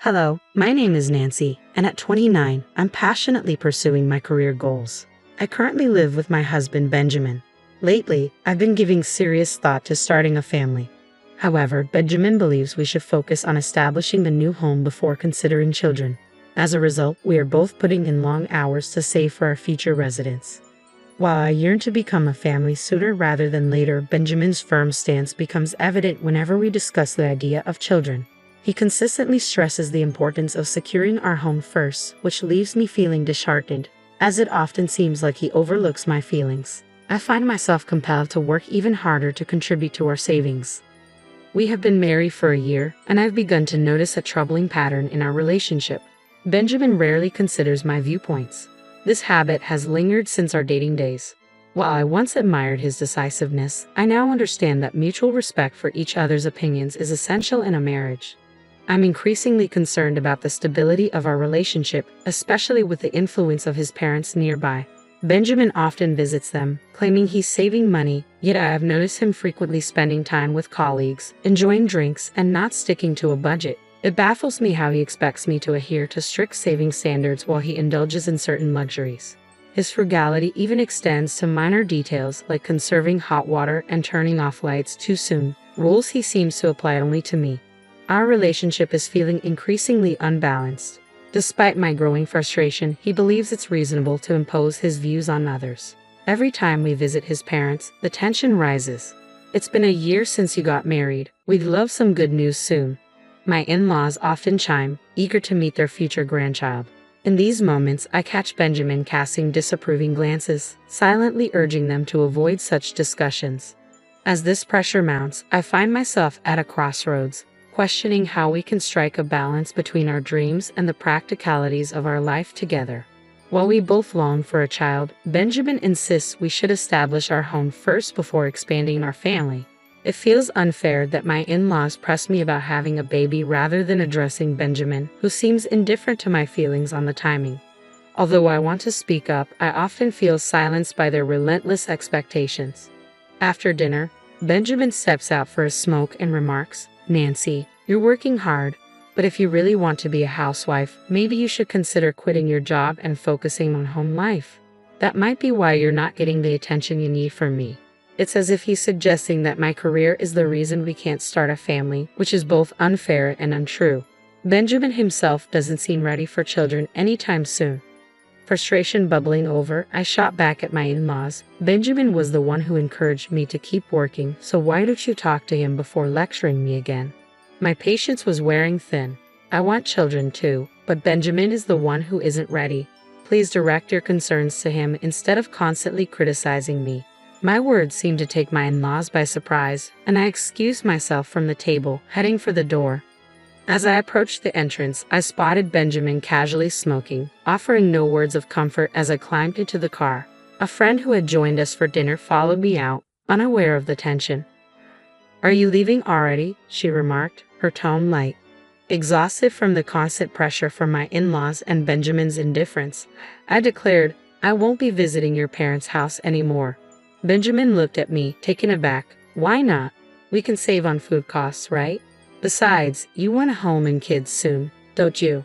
Hello, my name is Nancy, and at 29, I'm passionately pursuing my career goals. I currently live with my husband, Benjamin. Lately, I've been giving serious thought to starting a family. However, Benjamin believes we should focus on establishing a new home before considering children. As a result, we are both putting in long hours to save for our future residence. While I yearn to become a family sooner rather than later, Benjamin's firm stance becomes evident whenever we discuss the idea of children. He consistently stresses the importance of securing our home first, which leaves me feeling disheartened, as it often seems like he overlooks my feelings. I find myself compelled to work even harder to contribute to our savings. We have been married for a year, and I've begun to notice a troubling pattern in our relationship. Benjamin rarely considers my viewpoints. This habit has lingered since our dating days. While I once admired his decisiveness, I now understand that mutual respect for each other's opinions is essential in a marriage. I'm increasingly concerned about the stability of our relationship, especially with the influence of his parents nearby. Benjamin often visits them, claiming he's saving money, yet I have noticed him frequently spending time with colleagues, enjoying drinks, and not sticking to a budget. It baffles me how he expects me to adhere to strict saving standards while he indulges in certain luxuries. His frugality even extends to minor details like conserving hot water and turning off lights too soon, rules he seems to apply only to me. Our relationship is feeling increasingly unbalanced. Despite my growing frustration, he believes it's reasonable to impose his views on others. Every time we visit his parents, the tension rises. It's been a year since you got married. We'd love some good news soon. My in-laws often chime, eager to meet their future grandchild. In these moments, I catch Benjamin casting disapproving glances, silently urging them to avoid such discussions. As this pressure mounts, I find myself at a crossroads, questioning how we can strike a balance between our dreams and the practicalities of our life together. While we both long for a child, Benjamin insists we should establish our home first before expanding our family. It feels unfair that my in-laws press me about having a baby rather than addressing Benjamin, who seems indifferent to my feelings on the timing. Although I want to speak up, I often feel silenced by their relentless expectations. After dinner, Benjamin steps out for a smoke and remarks, "Nancy, you're working hard, but if you really want to be a housewife, maybe you should consider quitting your job and focusing on home life. That might be why you're not getting the attention you need from me." It's as if he's suggesting that my career is the reason we can't start a family, which is both unfair and untrue. Benjamin himself doesn't seem ready for children anytime soon. Frustration bubbling over, I shot back at my in-laws. "Benjamin was the one who encouraged me to keep working, so why don't you talk to him before lecturing me again?" My patience was wearing thin. I want children too, but Benjamin is the one who isn't ready. Please direct your concerns to him instead of constantly criticizing me. My words seemed to take my in-laws by surprise, and I excused myself from the table, heading for the door. As I approached the entrance, I spotted Benjamin casually smoking, offering no words of comfort as I climbed into the car. A friend who had joined us for dinner followed me out, unaware of the tension. "Are you leaving already?" she remarked, her tone light. Exhausted from the constant pressure from my in-laws and Benjamin's indifference, I declared, "I won't be visiting your parents' house anymore." Benjamin looked at me, taken aback. "Why not? We can save on food costs, right? Besides, you want a home and kids soon, don't you?"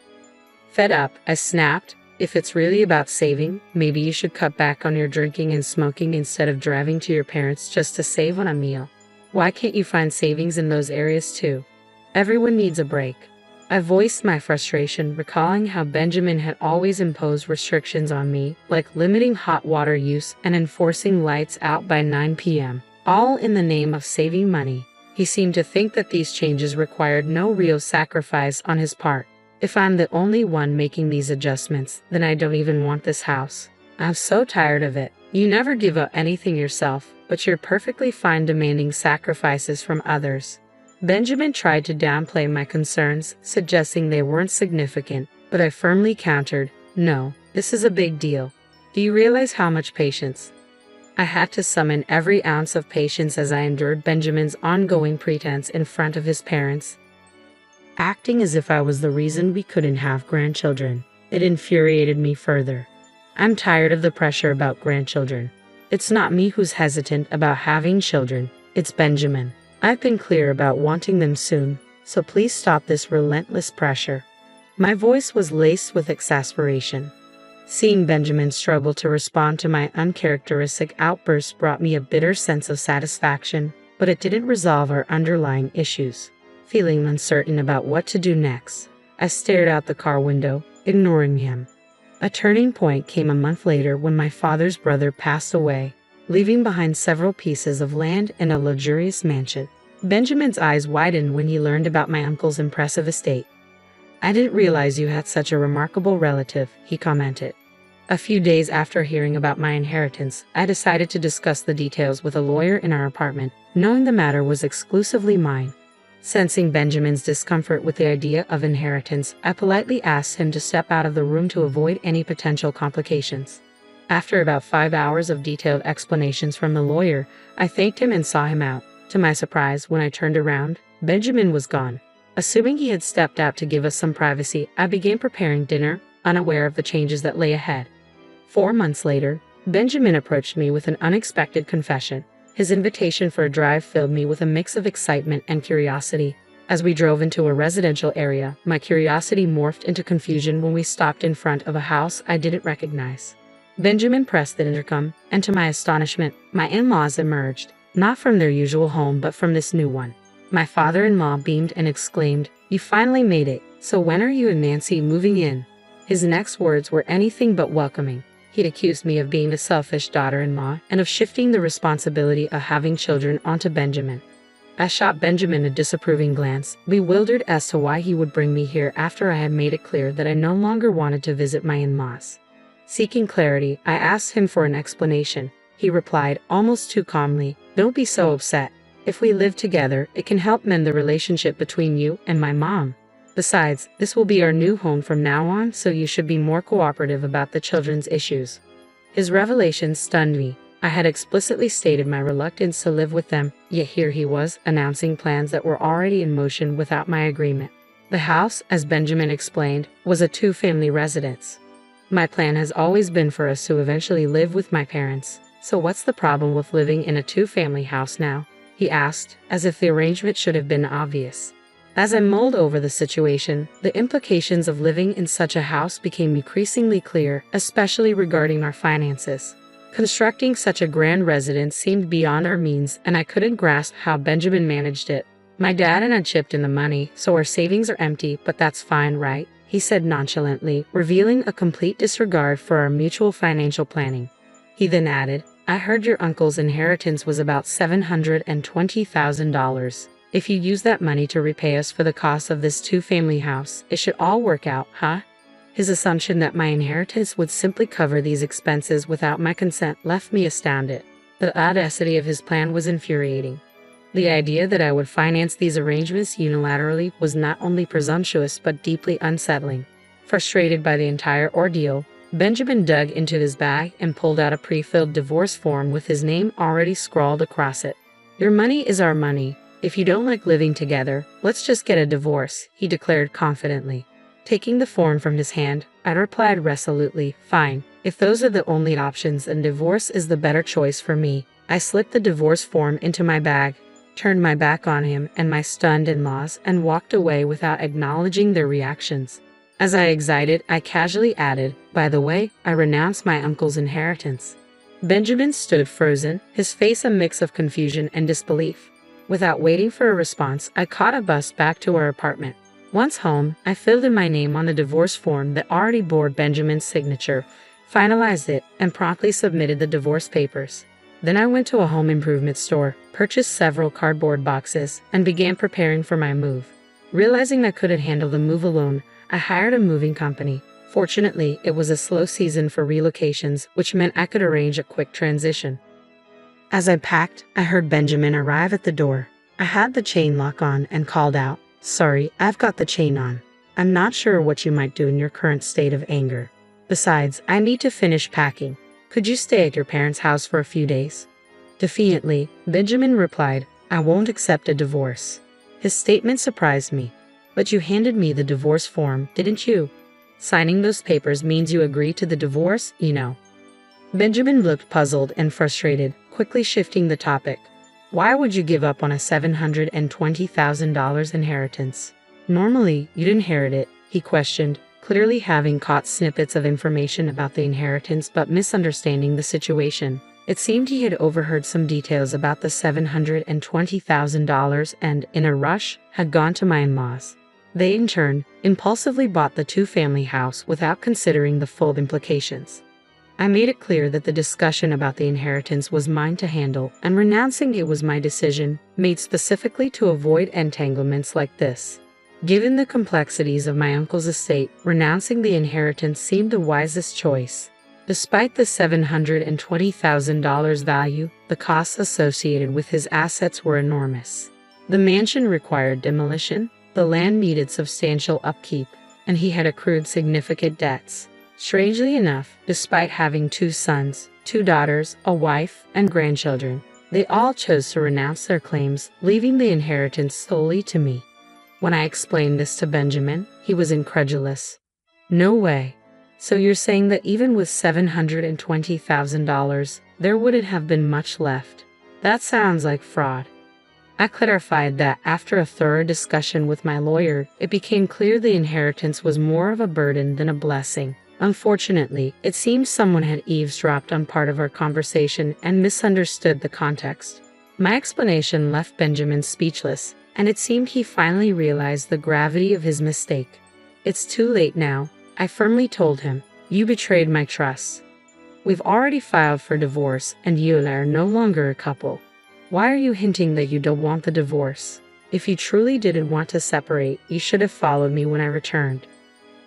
Fed up, I snapped, "If it's really about saving, maybe you should cut back on your drinking and smoking instead of driving to your parents just to save on a meal. Why can't you find savings in those areas too? Everyone needs a break." I voiced my frustration, recalling how Benjamin had always imposed restrictions on me, like limiting hot water use and enforcing lights out by 9 p.m., all in the name of saving money. He seemed to think that these changes required no real sacrifice on his part. If I'm the only one making these adjustments, then I don't even want this house. I'm so tired of it. You never give up anything yourself, but you're perfectly fine demanding sacrifices from others. Benjamin tried to downplay my concerns, suggesting they weren't significant, but I firmly countered, "No, this is a big deal. Do you realize how much patience?" I had to summon every ounce of patience as I endured Benjamin's ongoing pretense in front of his parents, acting as if I was the reason we couldn't have grandchildren. It infuriated me further. I'm tired of the pressure about grandchildren. It's not me who's hesitant about having children, it's Benjamin. I've been clear about wanting them soon, so please stop this relentless pressure. My voice was laced with exasperation. Seeing Benjamin struggle to respond to my uncharacteristic outburst brought me a bitter sense of satisfaction, but it didn't resolve our underlying issues. Feeling uncertain about what to do next, I stared out the car window, ignoring him. A turning point came a month later when my father's brother passed away, leaving behind several pieces of land and a luxurious mansion. Benjamin's eyes widened when he learned about my uncle's impressive estate. "I didn't realize you had such a remarkable relative," he commented. A few days after hearing about my inheritance, I decided to discuss the details with a lawyer in our apartment, knowing the matter was exclusively mine. Sensing Benjamin's discomfort with the idea of inheritance, I politely asked him to step out of the room to avoid any potential complications. After about 5 hours of detailed explanations from the lawyer, I thanked him and saw him out. To my surprise, when I turned around, Benjamin was gone. Assuming he had stepped out to give us some privacy, I began preparing dinner, unaware of the changes that lay ahead. 4 months later, Benjamin approached me with an unexpected confession. His invitation for a drive filled me with a mix of excitement and curiosity. As we drove into a residential area, my curiosity morphed into confusion when we stopped in front of a house I didn't recognize. Benjamin pressed the intercom, and to my astonishment, my in-laws emerged, not from their usual home but from this new one. My father-in-law beamed and exclaimed, "You finally made it. So when are you and Nancy moving in?" His next words were anything but welcoming. He'd accused me of being a selfish daughter-in-law and of shifting the responsibility of having children onto Benjamin. I shot Benjamin a disapproving glance, bewildered as to why he would bring me here after I had made it clear that I no longer wanted to visit my in-laws. Seeking clarity, I asked him for an explanation. He replied, almost too calmly, "Don't be so upset. If we live together, it can help mend the relationship between you and my mom. Besides, this will be our new home from now on, so you should be more cooperative about the children's issues." His revelation stunned me. I had explicitly stated my reluctance to live with them, yet here he was, announcing plans that were already in motion without my agreement. The house, as Benjamin explained, was a two-family residence. "My plan has always been for us to eventually live with my parents, so what's the problem with living in a two-family house now?" he asked, as if the arrangement should have been obvious. As I mulled over the situation, the implications of living in such a house became increasingly clear, especially regarding our finances. Constructing such a grand residence seemed beyond our means, and I couldn't grasp how Benjamin managed it. "My dad and I chipped in the money, so our savings are empty, but that's fine, right?" he said nonchalantly, revealing a complete disregard for our mutual financial planning. He then added, "I heard your uncle's inheritance was about $720,000. If you use that money to repay us for the cost of this two-family house, it should all work out, huh?" His assumption that my inheritance would simply cover these expenses without my consent left me astounded. The audacity of his plan was infuriating. The idea that I would finance these arrangements unilaterally was not only presumptuous but deeply unsettling. Frustrated by the entire ordeal, Benjamin dug into his bag and pulled out a pre-filled divorce form with his name already scrawled across it. "Your money is our money. If you don't like living together, let's just get a divorce," he declared confidently. Taking the form from his hand, I replied resolutely, "Fine. If those are the only options, then divorce is the better choice for me." I slipped the divorce form into my bag, turned my back on him and my stunned in-laws, and walked away without acknowledging their reactions. As I exited, I casually added, "By the way, I renounced my uncle's inheritance." Benjamin stood frozen, his face a mix of confusion and disbelief. Without waiting for a response, I caught a bus back to our apartment. Once home, I filled in my name on the divorce form that already bore Benjamin's signature, finalized it, and promptly submitted the divorce papers. Then I went to a home improvement store, purchased several cardboard boxes, and began preparing for my move. Realizing I couldn't handle the move alone, I hired a moving company. Fortunately, it was a slow season for relocations, which meant I could arrange a quick transition. As I packed, I heard Benjamin arrive at the door. I had the chain lock on and called out, "Sorry, I've got the chain on. I'm not sure what you might do in your current state of anger. Besides, I need to finish packing. Could you stay at your parents' house for a few days?" Defiantly, Benjamin replied, "I won't accept a divorce." His statement surprised me. "But you handed me the divorce form, didn't you? Signing those papers means you agree to the divorce, you know." Benjamin looked puzzled and frustrated, quickly shifting the topic. "Why would you give up on a $720,000 inheritance? Normally, you'd inherit it," he questioned, clearly having caught snippets of information about the inheritance but misunderstanding the situation. It seemed he had overheard some details about the $720,000 and, in a rush, had gone to my in-laws. They, in turn, impulsively bought the two-family house without considering the full implications. I made it clear that the discussion about the inheritance was mine to handle, and renouncing it was my decision, made specifically to avoid entanglements like this. Given the complexities of my uncle's estate, renouncing the inheritance seemed the wisest choice. Despite the $720,000 value, the costs associated with his assets were enormous. The mansion required demolition, the land needed substantial upkeep, and he had accrued significant debts. Strangely enough, despite having 2 sons, 2 daughters, a wife, and grandchildren, they all chose to renounce their claims, leaving the inheritance solely to me. When I explained this to Benjamin, he was incredulous. "No way. So you're saying that even with $720,000, there wouldn't have been much left? That sounds like fraud." I clarified that after a thorough discussion with my lawyer, it became clear the inheritance was more of a burden than a blessing. Unfortunately, it seemed someone had eavesdropped on part of our conversation and misunderstood the context. My explanation left Benjamin speechless, and it seemed he finally realized the gravity of his mistake. "It's too late now," I firmly told him. "You betrayed my trust. We've already filed for divorce, and you and I are no longer a couple. Why are you hinting that you don't want the divorce? If you truly didn't want to separate, you should have followed me when I returned."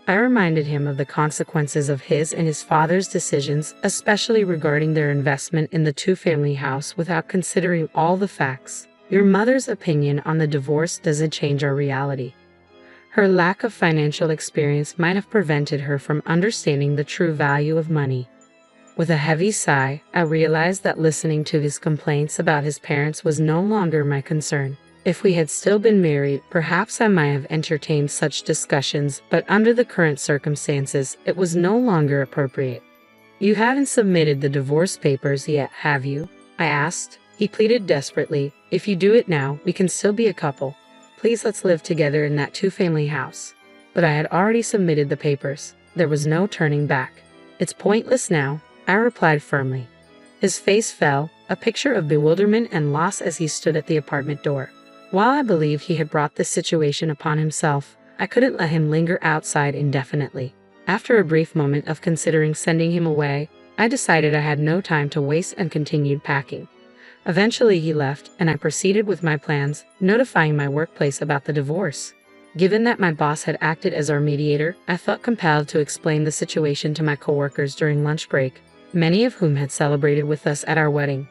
I reminded him of the consequences of his and his father's decisions, especially regarding their investment in the two-family house, without considering all the facts. "Your mother's opinion on the divorce doesn't change our reality." Her lack of financial experience might have prevented her from understanding the true value of money. With a heavy sigh, I realized that listening to his complaints about his parents was no longer my concern. If we had still been married, perhaps I might have entertained such discussions, but under the current circumstances, it was no longer appropriate. "You haven't submitted the divorce papers yet, have you?" I asked. He pleaded desperately, "If you do it now, we can still be a couple. Please, let's live together in that two-family house." But I had already submitted the papers. There was no turning back. "It's pointless now," I replied firmly. His face fell, a picture of bewilderment and loss as he stood at the apartment door. While I believed he had brought this situation upon himself, I couldn't let him linger outside indefinitely. After a brief moment of considering sending him away, I decided I had no time to waste and continued packing. Eventually he left, and I proceeded with my plans, notifying my workplace about the divorce. Given that my boss had acted as our mediator, I felt compelled to explain the situation to my coworkers during lunch break, many of whom had celebrated with us at our wedding.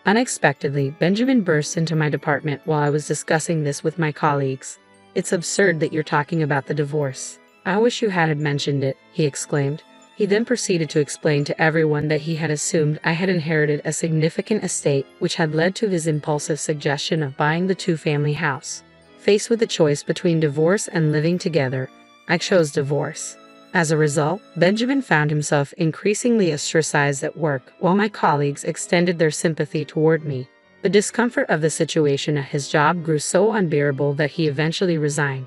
Unexpectedly, Benjamin burst into my department while I was discussing this with my colleagues. "It's absurd that you're talking about the divorce. I wish you hadn't mentioned it," he exclaimed. He then proceeded to explain to everyone that he had assumed I had inherited a significant estate, which had led to his impulsive suggestion of buying the two-family house. Faced with the choice between divorce and living together, I chose divorce. As a result, Benjamin found himself increasingly ostracized at work, while my colleagues extended their sympathy toward me. The discomfort of the situation at his job grew so unbearable that he eventually resigned.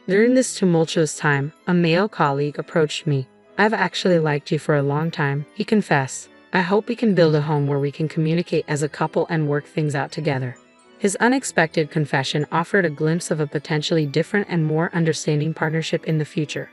During this tumultuous time, a male colleague approached me. "I've actually liked you for a long time," he confessed. "I hope we can build a home where we can communicate as a couple and work things out together." His unexpected confession offered a glimpse of a potentially different and more understanding partnership in the future.